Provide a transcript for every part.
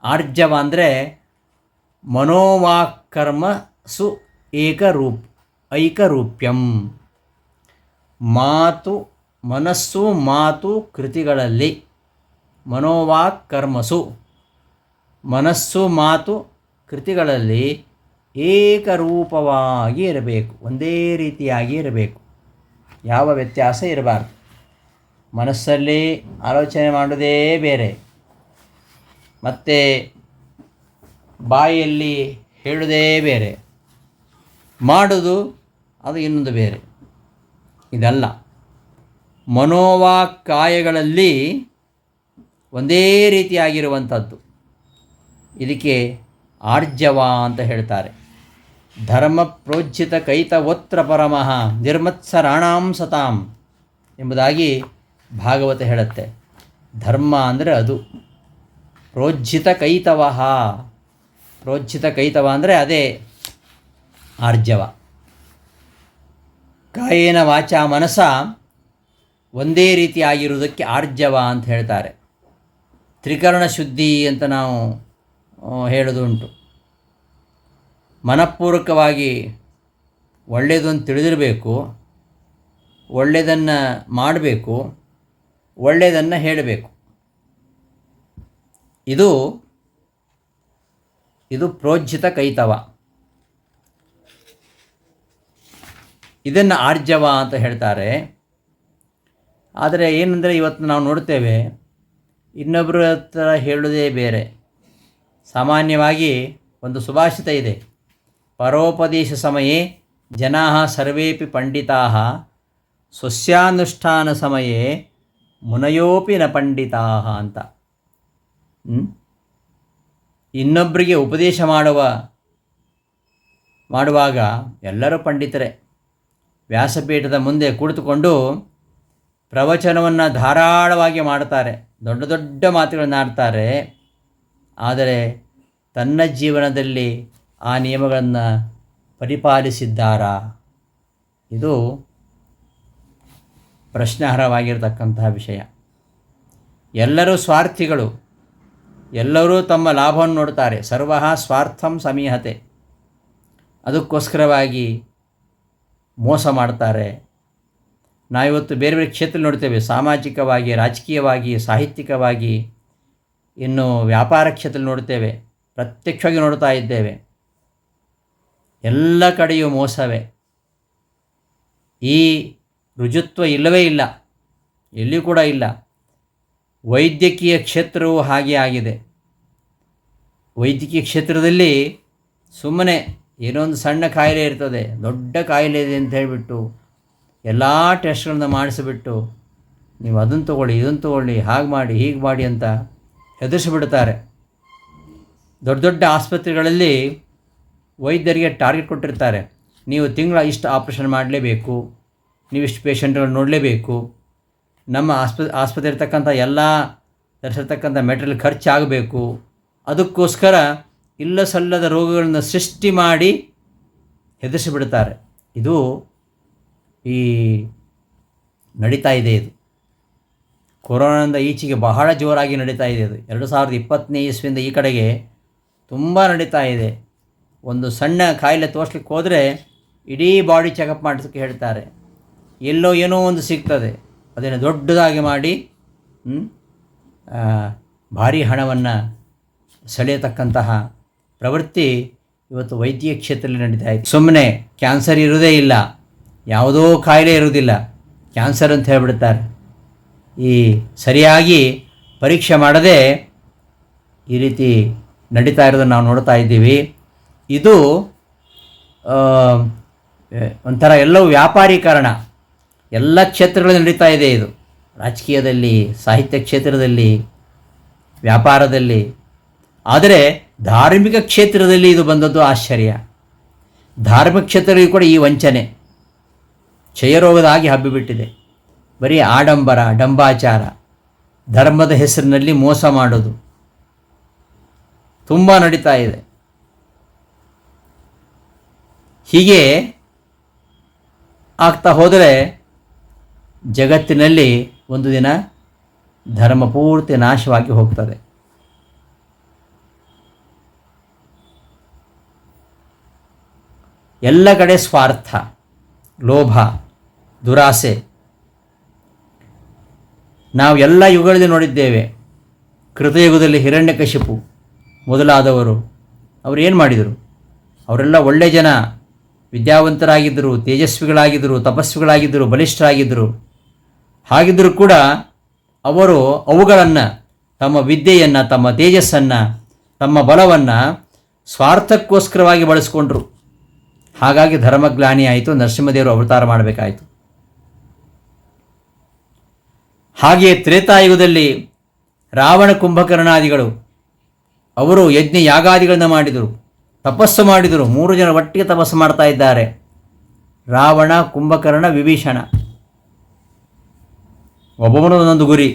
ಆರ್ಜವ ಅಂದರೆ ಮನೋವಾಕ್ಕರ್ಮಸು ಐಕರೂಪ್ಯಂ. ಮಾತು, ಮನಸ್ಸು, ಮಾತು, ಕೃತಿಗಳಲ್ಲಿ ಮನೋವಾಕ್ಕರ್ಮಸು, ಮನಸ್ಸು, ಮಾತು, ಕೃತಿಗಳಲ್ಲಿ ಏಕರೂಪವಾಗಿ ಇರಬೇಕು, ಒಂದೇ ರೀತಿಯಾಗಿ ಇರಬೇಕು, ಯಾವ ವ್ಯತ್ಯಾಸ ಇರಬಾರ್ದು. ಮನಸ್ಸಲ್ಲಿ ಆಲೋಚನೆ ಮಾಡೋದೇ ಬೇರೆ, ಮತ್ತು ಬಾಯಲ್ಲಿ ಹೇಳೋದೇ ಬೇರೆ, ಮಾಡೋದು ಅದು ಇನ್ನೊಂದು ಬೇರೆ. ಇದಲ್ಲ, ಮನೋವಾಕ್ಕಾಯಗಳಲ್ಲಿ ಒಂದೇ ರೀತಿಯಾಗಿರುವಂಥದ್ದು. ಇದಕ್ಕೆ ಆರ್ಜವ ಅಂತ ಹೇಳ್ತಾರೆ. ಧರ್ಮ ಪ್ರೋಜ್ಜಿತ ಕೈತವೋತ್ರ ಪರಮಃ ನಿರ್ಮತ್ಸರಾಣಾಂ ಸತಾಂ ಎಂಬುದಾಗಿ ಭಾಗವತ ಹೇಳುತ್ತೆ. ಧರ್ಮ ಅಂದರೆ ಅದು. ಪ್ರೋಜ್ಜಿತ ಕೈತವ, ಪ್ರೋಜ್ಜಿತ ಕೈತವ ಅಂದರೆ ಅದೇ ಆರ್ಜವ. ಕಾಯೇನ ವಾಚ ಮನಸ ಒಂದೇ ರೀತಿಯಾಗಿರುವುದಕ್ಕೆ ಆರ್ಜವ ಅಂತ ಹೇಳ್ತಾರೆ. ತ್ರಿಕರಣ ಶುದ್ಧಿ ಅಂತ ನಾವು ಹೇಳೋದುಂಟು. ಮನಃಪೂರ್ವಕವಾಗಿ ಒಳ್ಳೆಯದು ಅಂತ ತಿಳಿದಿರಬೇಕು, ಒಳ್ಳೆಯದನ್ನು ಮಾಡಬೇಕು, ಒಳ್ಳೆಯದನ್ನು ಹೇಳಬೇಕು. ಇದು ಪ್ರೋಜ್ಜಿತ ಕೈತವ. ಇದನ್ನು ಆರ್ಜವ ಅಂತ ಹೇಳ್ತಾರೆ. ಆದರೆ ಏನಂದರೆ ಇವತ್ತು ನಾವು ನೋಡ್ತೇವೆ, ಇನ್ನೊಬ್ಬರ ಹತ್ರ ಹೇಳೋದೇ ಬೇರೆ. ಸಾಮಾನ್ಯವಾಗಿ ಒಂದು ಸುಭಾಷಿತ ಇದೆ, ಪರೋಪದೇಶ ಸಮಯೇ ಜನಾ ಸರ್ವೇಪಿ ಪಂಡಿತಾ ಸ್ವಸ್ಯಾನುಷ್ಠಾನ ಸಮಯೇ ಮುನಯೋಪಿ ನ ಪಂಡಿತಾ ಅಂತ. ಇನ್ನೊಬ್ಬರಿಗೆ ಉಪದೇಶ ಮಾಡುವಾಗ ಎಲ್ಲರೂ ಪಂಡಿತರೇ. ವ್ಯಾಸಪೀಠದ ಮುಂದೆ ಕುಳಿತುಕೊಂಡು ಪ್ರವಚನವನ್ನು ಧಾರಾಳವಾಗಿ ಮಾಡ್ತಾರೆ, ದೊಡ್ಡ ದೊಡ್ಡ ಮಾತುಗಳನ್ನು ಆಡ್ತಾರೆ. ಆದರೆ ತನ್ನ ಜೀವನದಲ್ಲಿ ಆ ನಿಯಮಗಳನ್ನು ಪರಿಪಾಲಿಸಿದ್ದಾರಾ? ಇದು ಪ್ರಶ್ನಾರ್ಹವಾಗಿರತಕ್ಕಂತಹ ವಿಷಯ. ಎಲ್ಲರೂ ಸ್ವಾರ್ಥಿಗಳು, ಎಲ್ಲರೂ ತಮ್ಮ ಲಾಭವನ್ನು ನೋಡ್ತಾರೆ. ಸರ್ವಃ ಸ್ವಾರ್ಥಂ ಸಮೀಹತೆ. ಅದಕ್ಕೋಸ್ಕರವಾಗಿ ಮೋಸ ಮಾಡ್ತಾರೆ. ನಾವಿವತ್ತು ಬೇರೆ ಬೇರೆ ಕ್ಷೇತ್ರ ನೋಡ್ತೇವೆ, ಸಾಮಾಜಿಕವಾಗಿ, ರಾಜಕೀಯವಾಗಿ, ಸಾಹಿತ್ಯಿಕವಾಗಿ, ಇನ್ನು ವ್ಯಾಪಾರ ಕ್ಷೇತ್ರ ನೋಡ್ತೇವೆ, ಪ್ರತ್ಯಕ್ಷವಾಗಿ ನೋಡ್ತಾ ಇದ್ದೇವೆ. ಎಲ್ಲ ಕಡೆಯೂ ಮೋಸವೇ. ಈ ರುಜುತ್ವ ಇಲ್ಲವೇ ಇಲ್ಲ, ಎಲ್ಲಿಯೂ ಕೂಡ ಇಲ್ಲ. ವೈದ್ಯಕೀಯ ಕ್ಷೇತ್ರವೂ ಹಾಗೆ ಆಗಿದೆ. ವೈದ್ಯಕೀಯ ಕ್ಷೇತ್ರದಲ್ಲಿ ಸುಮ್ಮನೆ ಏನೋ ಒಂದು ಸಣ್ಣ ಕಾಯಿಲೆ ಇರ್ತದೆ, ದೊಡ್ಡ ಕಾಯಿಲೆ ಇದೆ ಅಂತ ಹೇಳಿಬಿಟ್ಟು ಎಲ್ಲ ಟೆಸ್ಟ್ಗಳನ್ನ ಮಾಡಿಸಿಬಿಟ್ಟು ನೀವು ಅದನ್ನು ತೊಗೊಳ್ಳಿ, ಇದನ್ನು ತೊಗೊಳ್ಳಿ, ಹಾಗೆ ಮಾಡಿ, ಹೀಗೆ ಮಾಡಿ ಅಂತ ಹೆದರಿಸಿಬಿಡ್ತಾರೆ. ದೊಡ್ಡ ದೊಡ್ಡ ಆಸ್ಪತ್ರೆಗಳಲ್ಲಿ ವೈದ್ಯರಿಗೆ ಟಾರ್ಗೆಟ್ ಕೊಟ್ಟಿರ್ತಾರೆ, ನೀವು ತಿಂಗಳ ಇಷ್ಟು ಆಪ್ರೇಷನ್ ಮಾಡಲೇಬೇಕು, ನೀವು ಇಷ್ಟು ಪೇಷಂಟ್ಗಳನ್ನ ನೋಡಲೇಬೇಕು, ನಮ್ಮ ಆಸ್ಪತ್ರೆ ಇರ್ತಕ್ಕಂಥ ಎಲ್ಲ ತರಿಸಿರ್ತಕ್ಕಂಥ ಮೆಟೀರಿಯಲ್ ಖರ್ಚಾಗಬೇಕು. ಅದಕ್ಕೋಸ್ಕರ ಇಲ್ಲ ಸಲ್ಲದ ರೋಗಗಳನ್ನು ಸೃಷ್ಟಿ ಮಾಡಿ ಹೆದರಿಸಿಬಿಡ್ತಾರೆ. ಇದು ಈ ನಡೀತಾ ಇದೆ. ಇದು ಕೊರೋನಾದಿಂದ ಈಚೆಗೆ ಬಹಳ ಜೋರಾಗಿ ನಡೀತಾ ಇದೆ. ಇದು 2020ನೇ ಇಸ್ವಿಯಿಂದ ಈ ಕಡೆಗೆ ತುಂಬ ನಡೀತಾ ಇದೆ. ಒಂದು ಸಣ್ಣ ಕಾಯಿಲೆ ತೋರಿಸ್ಲಿಕ್ಕೆ ಹೋದರೆ ಇಡೀ ಬಾಡಿ ಚೆಕಪ್ ಮಾಡಿಸೋಕ್ಕೆ ಹೇಳ್ತಾರೆ. ಎಲ್ಲೋ ಏನೋ ಒಂದು ಸಿಗ್ತದೆ, ಅದನ್ನು ದೊಡ್ಡದಾಗಿ ಮಾಡಿ ಭಾರಿ ಹಣವನ್ನು ಸೆಳೆಯತಕ್ಕಂತಹ ಪ್ರವೃತ್ತಿ ಇವತ್ತು ವೈದ್ಯಕೀಯ ಕ್ಷೇತ್ರದಲ್ಲಿ ನಡೀತಾ ಇದೆ. ಸುಮ್ಮನೆ ಕ್ಯಾನ್ಸರ್ ಇರೋದೇ ಇಲ್ಲ, ಯಾವುದೋ ಕಾಯಿಲೆ ಇರುವುದಿಲ್ಲ, ಕ್ಯಾನ್ಸರ್ ಅಂತ ಹೇಳಿಬಿಡ್ತಾರೆ. ಈ ಸರಿಯಾಗಿ ಪರೀಕ್ಷೆ ಮಾಡದೆ ಈ ರೀತಿ ನಡೀತಾ ಇರೋದನ್ನು ನಾವು ನೋಡ್ತಾ ಇದ್ದೀವಿ. ಇದು ಒಂಥರ ಎಲ್ಲವೂ ವ್ಯಾಪಾರೀಕರಣ ಎಲ್ಲ ಕ್ಷೇತ್ರಗಳಲ್ಲಿ ನಡೀತಾ ಇದೆ. ಇದು ರಾಜಕೀಯದಲ್ಲಿ, ಸಾಹಿತ್ಯ ಕ್ಷೇತ್ರದಲ್ಲಿ, ವ್ಯಾಪಾರದಲ್ಲಿ. ಆದರೆ ಧಾರ್ಮಿಕ ಕ್ಷೇತ್ರದಲ್ಲಿ ಇದು ಬಂದದ್ದು ಆಶ್ಚರ್ಯ. ಧಾರ್ಮಿಕ ಕ್ಷೇತ್ರದಲ್ಲಿ ಕೂಡ ಈ ವಂಚನೆ ಕ್ಷಯರೋಗದ ಹಾಗೆ ಹಬ್ಬಿಬಿಟ್ಟಿದೆ. ಬರೀ ಆಡಂಬರ, ಡಂಬಾಚಾರ, ಧರ್ಮದ ಹೆಸರಿನಲ್ಲಿ ಮೋಸ ಮಾಡೋದು ತುಂಬ ನಡೀತಾ ಇದೆ. ಹೀಗೆ ಆಗ್ತಾ ಹೋದರೆ ಜಗತ್ತಿನಲ್ಲಿ ಒಂದು ದಿನ ಧರ್ಮ ಪೂರ್ತಿ ನಾಶವಾಗಿ ಹೋಗ್ತದೆ. ಎಲ್ಲ ಕಡೆ ಸ್ವಾರ್ಥ, ಲೋಭ, ದುರಾಸೆ. ನಾವು ಎಲ್ಲ ಯುಗಗಳಲ್ಲಿ ನೋಡಿದ್ದೇವೆ. ಕೃತಯುಗದಲ್ಲಿ ಹಿರಣ್ಯಕಶಿಪು ಮೊದಲಾದವರು ಅವರು ಏನು ಮಾಡಿದರು? ಅವರೆಲ್ಲ ಒಳ್ಳೆ ಜನ, ವಿದ್ಯಾವಂತರಾಗಿದ್ದರು, ತೇಜಸ್ವಿಗಳಾಗಿದ್ದರು, ತಪಸ್ವಿಗಳಾಗಿದ್ದರು, ಬಲಿಷ್ಠರಾಗಿದ್ದರು. ಹಾಗಿದ್ದರೂ ಕೂಡ ಅವರು ಅವುಗಳನ್ನು, ತಮ್ಮ ವಿದ್ಯೆಯನ್ನು, ತಮ್ಮ ತೇಜಸ್ಸನ್ನು, ತಮ್ಮ ಬಲವನ್ನು ಸ್ವಾರ್ಥಕ್ಕೋಸ್ಕರವಾಗಿ ಬಳಸ್ಕೊಂಡ್ರು. ಹಾಗಾಗಿ ಧರ್ಮಗ್ಲಾನಿ ಆಯಿತು, ನರಸಿಂಹದೇವರು ಅವತಾರ ಮಾಡಬೇಕಾಯಿತು. ಹಾಗೆಯೇ ತ್ರೇತಾಯುಗದಲ್ಲಿ ರಾವಣ, ಕುಂಭಕರ್ಣಾದಿಗಳು ಅವರು ಯಜ್ಞ ಯಾಗಾದಿಗಳನ್ನು ಮಾಡಿದರು, ತಪಸ್ಸು ಮಾಡಿದರು. 3 ಜನ ಒಟ್ಟಿಗೆ ತಪಸ್ಸು ಮಾಡ್ತಾ ಇದ್ದಾರೆ. ರಾವಣ, ಕುಂಭಕರ್ಣ, ವಿಭೀಷಣ. ಒಬ್ಬೊಬ್ಬನು ಒಂದೊಂದು ಗುರಿ.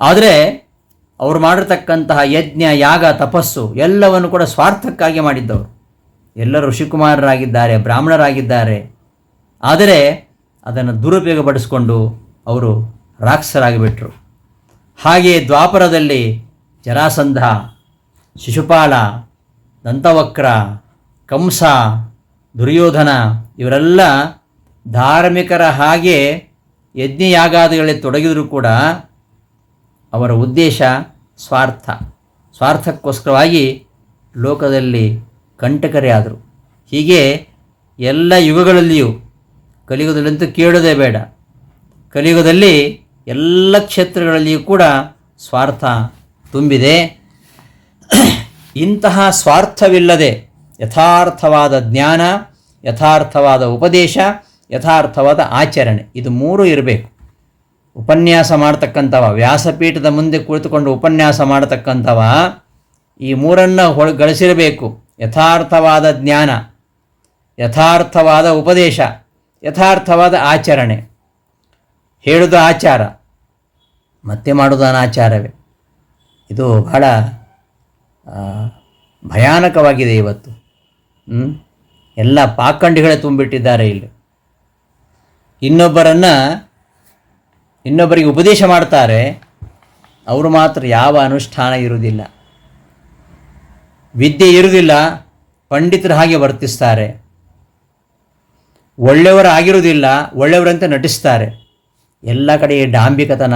ಆದರೆ ಅವರು ಮಾಡಿರ್ತಕ್ಕಂತಹ ಯಜ್ಞ, ಯಾಗ, ತಪಸ್ಸು ಎಲ್ಲವನ್ನು ಕೂಡ ಸ್ವಾರ್ಥಕ್ಕಾಗಿ ಮಾಡಿದ್ದವರು. ಎಲ್ಲರೂ ಋಷಿಕುಮಾರರಾಗಿದ್ದಾರೆ, ಬ್ರಾಹ್ಮಣರಾಗಿದ್ದಾರೆ. ಆದರೆ ಅದನ್ನು ದುರುಪಯೋಗಪಡಿಸಿಕೊಂಡು ಅವರು ರಾಕ್ಷಸರಾಗಿಬಿಟ್ರು. ಹಾಗೆಯೇ ದ್ವಾಪರದಲ್ಲಿ ಜರಾಸಂಧ, ಶಿಶುಪಾಲ, ದಂತವಕ್ರ, ಕಂಸ, ದುರ್ಯೋಧನ ಇವರೆಲ್ಲ ಧಾರ್ಮಿಕರ ಹಾಗೆ ಯಜ್ಞಯಾಗಾದಿಗಳಲ್ಲಿ ತೊಡಗಿದರೂ ಕೂಡ ಅವರ ಉದ್ದೇಶ ಸ್ವಾರ್ಥಕ್ಕೋಸ್ಕರವಾಗಿ ಲೋಕದಲ್ಲಿ ಕಂಟಕರೇ ಆದರು. ಹೀಗೆ ಎಲ್ಲ ಯುಗಗಳಲ್ಲಿಯೂ, ಕಲಿಯುಗದಲ್ಲಂತೂ ಕೇಳೋದೇ ಬೇಡ, ಕಲಿಯುಗದಲ್ಲಿ ಎಲ್ಲ ಕ್ಷೇತ್ರಗಳಲ್ಲಿಯೂ ಕೂಡ ಸ್ವಾರ್ಥ ತುಂಬಿದೆ. ಇಂತಹ ಸ್ವಾರ್ಥವಿಲ್ಲದೆ ಯಥಾರ್ಥವಾದ ಜ್ಞಾನ, ಯಥಾರ್ಥವಾದ ಉಪದೇಶ, ಯಥಾರ್ಥವಾದ ಆಚರಣೆ, ಇದು 3 ಇರಬೇಕು. ಉಪನ್ಯಾಸ ಮಾಡ್ತಕ್ಕಂಥವ, ವ್ಯಾಸಪೀಠದ ಮುಂದೆ ಕುಳಿತುಕೊಂಡು ಉಪನ್ಯಾಸ ಮಾಡತಕ್ಕಂಥವ ಈ 3ನ್ನು ಗಳಿಸಿರಬೇಕು. ಯಥಾರ್ಥವಾದ ಜ್ಞಾನ, ಯಥಾರ್ಥವಾದ ಉಪದೇಶ, ಯಥಾರ್ಥವಾದ ಆಚರಣೆ. ಹೇಳುವುದು ಆಚಾರ, ಮತ್ತೆ ಮಾಡುವುದು ಅನಾಚಾರವೇ. ಇದು ಬಹಳ ಭಯಾನಕವಾಗಿದೆ ಇವತ್ತು. ಎಲ್ಲ ಪಾಖಂಡಿಗಳೇ ತುಂಬಿಟ್ಟಿದ್ದಾರೆ ಇಲ್ಲಿ. ಇನ್ನೊಬ್ಬರಿಗೆ ಉಪದೇಶ ಮಾಡ್ತಾರೆ, ಅವರು ಮಾತ್ರ ಯಾವ ಅನುಷ್ಠಾನ ಇರುವುದಿಲ್ಲ, ವಿದ್ಯೆ ಇರುವುದಿಲ್ಲ, ಪಂಡಿತರ ಹಾಗೆ ವರ್ತಿಸ್ತಾರೆ. ಒಳ್ಳೆಯವರಾಗಿರುವುದಿಲ್ಲ, ಒಳ್ಳೆಯವರಂತೆ ನಟಿಸ್ತಾರೆ. ಎಲ್ಲ ಕಡೆ ಡಾಂಬಿಕತನ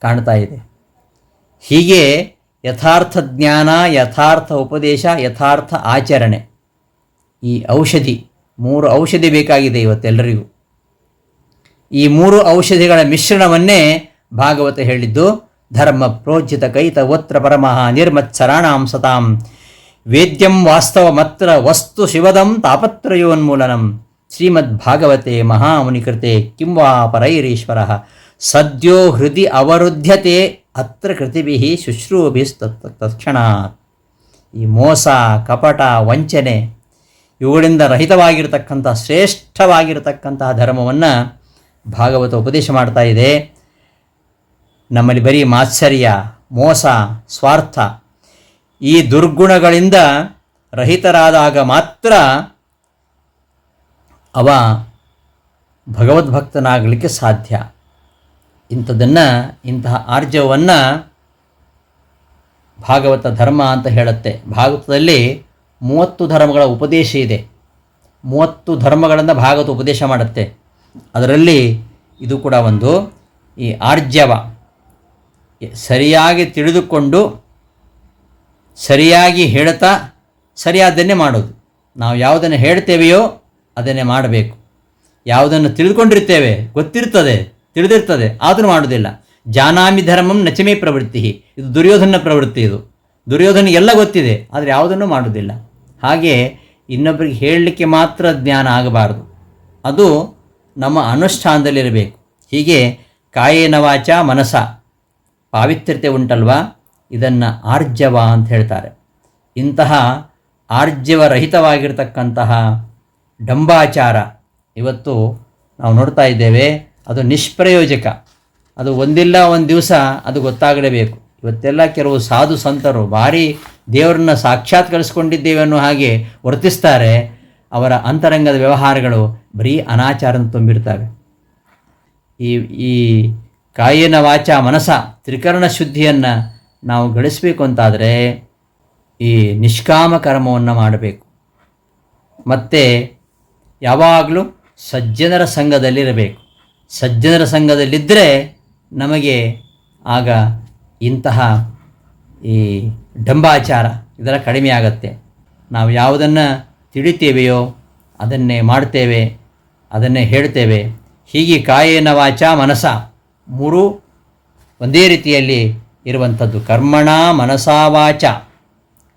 ಕಾಣ್ತಾ ಇದೆ. ಹೀಗೆ ಯಥಾರ್ಥ ಜ್ಞಾನ, ಯಥಾರ್ಥ ಉಪದೇಶ, ಯಥಾರ್ಥ ಆಚರಣೆ, ಈ ಔಷಧಿ, 3 ಔಷಧಿ ಬೇಕಾಗಿದೆ ಇವತ್ತೆಲ್ಲರಿಗೂ. ಈ 3 ಔಷಧಿಗಳ ಮಿಶ್ರಣವನ್ನೇ ಭಾಗವತ ಹೇಳಿದ್ದು. ಧರ್ಮ ಪ್ರೋಜ್ಜಿತ ಕೈತವೋತ್ರ ಪರಮಃ ನಿರ್ಮತ್ಸರಾಣಾಂ ಸತಾಂ ವೇದ್ಯಂ ವಾಸ್ತವಮತ್ರ ವಸ್ತು ಶಿವದಂ ತಾಪತ್ರಯೋನ್ಮೂಲನಂ ಶ್ರೀಮದ್ಭಾಗವತೆ ಮಹಾಮುನಿಕೃತೆ ಕಿಂ ವಾ ಪರೈರೀಶ್ವರಃ ಸದ್ಯೋ ಹೃದಯ ಅವರುದ್ಧ್ಯತೆ ಅತ್ರ ಕೃತಿಭಿಃ ಶುಶ್ರೂಭಿಸ್ತತ್ಕ್ಷಣಾತ್. ಈ ಮೋಸ, ಕಪಟ, ವಂಚನೆ ಇವುಗಳಿಂದ ರಹಿತವಾಗಿರತಕ್ಕಂಥ ಶ್ರೇಷ್ಠವಾಗಿರತಕ್ಕಂತಹ ಧರ್ಮವನ್ನು ಭಾಗವತ ಉಪದೇಶ ಮಾಡ್ತಾ ಇದೆ. ನಮ್ಮಲ್ಲಿ ಬರೀ ಮಾತ್ಸರ್ಯ, ಮೋಸ, ಸ್ವಾರ್ಥ ಈ ದುರ್ಗುಣಗಳಿಂದ ರಹಿತರಾದಾಗ ಮಾತ್ರ ಅವ ಭಗವದ್ಭಕ್ತನಾಗಲಿಕ್ಕೆ ಸಾಧ್ಯ. ಇಂತಹ ಆರ್ಜವವನ್ನು ಭಾಗವತ ಧರ್ಮ ಅಂತ ಹೇಳುತ್ತೆ. ಭಾಗವತದಲ್ಲಿ 30 ಧರ್ಮಗಳ ಉಪದೇಶ ಇದೆ. 30 ಧರ್ಮಗಳನ್ನು ಭಾಗವತ ಉಪದೇಶ ಮಾಡುತ್ತೆ. ಅದರಲ್ಲಿ ಇದು ಕೂಡ ಒಂದು. ಈ ಆರ್ಜವ ಸರಿಯಾಗಿ ತಿಳಿದುಕೊಂಡು ಸರಿಯಾಗಿ ಹೇಳ್ತಾ ಸರಿಯಾದ್ದನ್ನೇ ಮಾಡೋದು. ನಾವು ಯಾವುದನ್ನು ಹೇಳ್ತೇವೆಯೋ ಅದನ್ನೇ ಮಾಡಬೇಕು. ಯಾವುದನ್ನು ತಿಳಿದುಕೊಂಡಿರ್ತೇವೆ, ಗೊತ್ತಿರ್ತದೆ, ತಿಳಿದಿರ್ತದೆ, ಆದರೂ ಮಾಡೋದಿಲ್ಲ. ಜಾನಾಮಿ ಧರ್ಮಂ ನಚಮೇ ಪ್ರವೃತ್ತಿ, ಇದು ದುರ್ಯೋಧನ ಪ್ರವೃತ್ತಿ. ಇದು ದುರ್ಯೋಧನ ಎಲ್ಲ ಗೊತ್ತಿದೆ, ಆದರೆ ಯಾವುದನ್ನು ಮಾಡೋದಿಲ್ಲ. ಹಾಗೆ ಇನ್ನೊಬ್ಬರಿಗೆ ಹೇಳಲಿಕ್ಕೆ ಮಾತ್ರ ಜ್ಞಾನ ಆಗಬಾರ್ದು, ಅದು ನಮ್ಮ ಅನುಷ್ಠಾನದಲ್ಲಿರಬೇಕು. ಹೀಗೆ ಕಾಯೇನ ವಾಚ ಮನಸ ಪಾವಿತ್ರ್ಯತೆ ಉಂಟಲ್ವ, ಇದನ್ನು ಆರ್ಜವ ಅಂತ ಹೇಳ್ತಾರೆ. ಇಂತಹ ಆರ್ಜವರಹಿತವಾಗಿರ್ತಕ್ಕಂತಹ ಡಂಬಾಚಾರ ಇವತ್ತು ನಾವು ನೋಡ್ತಾ ಇದ್ದೇವೆ. ಅದು ನಿಷ್ಪ್ರಯೋಜಕ. ಅದು ಒಂದಿಲ್ಲ ಒಂದು ದಿವಸ ಅದು ಗೊತ್ತಾಗಲೇಬೇಕು. ಇವತ್ತೆಲ್ಲ ಕೆಲವು ಸಾಧು ಸಂತರು ಭಾರಿ ದೇವರನ್ನ ಸಾಕ್ಷಾತ್ಕರಿಸ್ಕೊಂಡಿದ್ದೇವೆ ಅನ್ನೋ ಹಾಗೆ ವರ್ತಿಸ್ತಾರೆ. ಅವರ ಅಂತರಂಗದ ವ್ಯವಹಾರಗಳು ಬರೀ ಅನಾಚಾರ ತುಂಬಿರ್ತವೆ. ಈ ಕಾಯೇನ ವಾಚ ಮನಸ ತ್ರಿಕರಣ ಶುದ್ಧಿಯನ್ನು ನಾವು ಗಳಿಸಬೇಕು ಅಂತಾದರೆ ಈ ನಿಷ್ಕಾಮ ಕರ್ಮವನ್ನು ಮಾಡಬೇಕು. ಮತ್ತು ಯಾವಾಗಲೂ ಸಜ್ಜನರ ಸಂಘದಲ್ಲಿರಬೇಕು. ಸಜ್ಜನರ ಸಂಘದಲ್ಲಿದ್ದರೆ ನಮಗೆ ಆಗ ಇಂತಹ ಈ ಡಂಬಾಚಾರ ಇದೆಲ್ಲ ಕಡಿಮೆ ಆಗತ್ತೆ. ನಾವು ಯಾವುದನ್ನು ತಿಳಿತೇವೆಯೋ ಅದನ್ನೇ ಮಾಡ್ತೇವೆ, ಅದನ್ನೇ ಹೇಳ್ತೇವೆ. ಹೀಗೆ ಕಾಯೇನ ವಾಚ ಮನಸ ಮೂರೂ ಒಂದೇ ರೀತಿಯಲ್ಲಿ ಇರುವಂಥದ್ದು. ಕರ್ಮಣ ಮನಸಾ ವಾಚ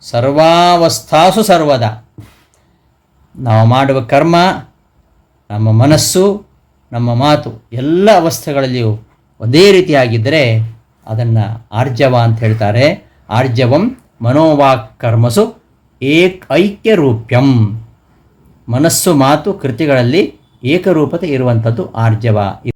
ಸರ್ವಾವಸ್ಥಾಸು ಸರ್ವದ. ನಾವು ಮಾಡುವ ಕರ್ಮ, ನಮ್ಮ ಮನಸ್ಸು, ನಮ್ಮ ಮಾತು ಎಲ್ಲ ಅವಸ್ಥೆಗಳಲ್ಲಿಯೂ ಒಂದೇ ರೀತಿಯಾಗಿದ್ದರೆ ಅದನ್ನು ಆರ್ಜವ ಅಂತ ಹೇಳ್ತಾರೆ. ಆರ್ಜವಂ ಮನೋವಾಕ್ ಕರ್ಮಸು ಐಕ್ಯರೂಪ್ಯಂ. ಮನಸ್ಸು ಮಾತು ಕೃತಿಗಳಲ್ಲಿ ಏಕರೂಪತೆ ಇರುವಂಥದ್ದು ಆರ್ಜವ.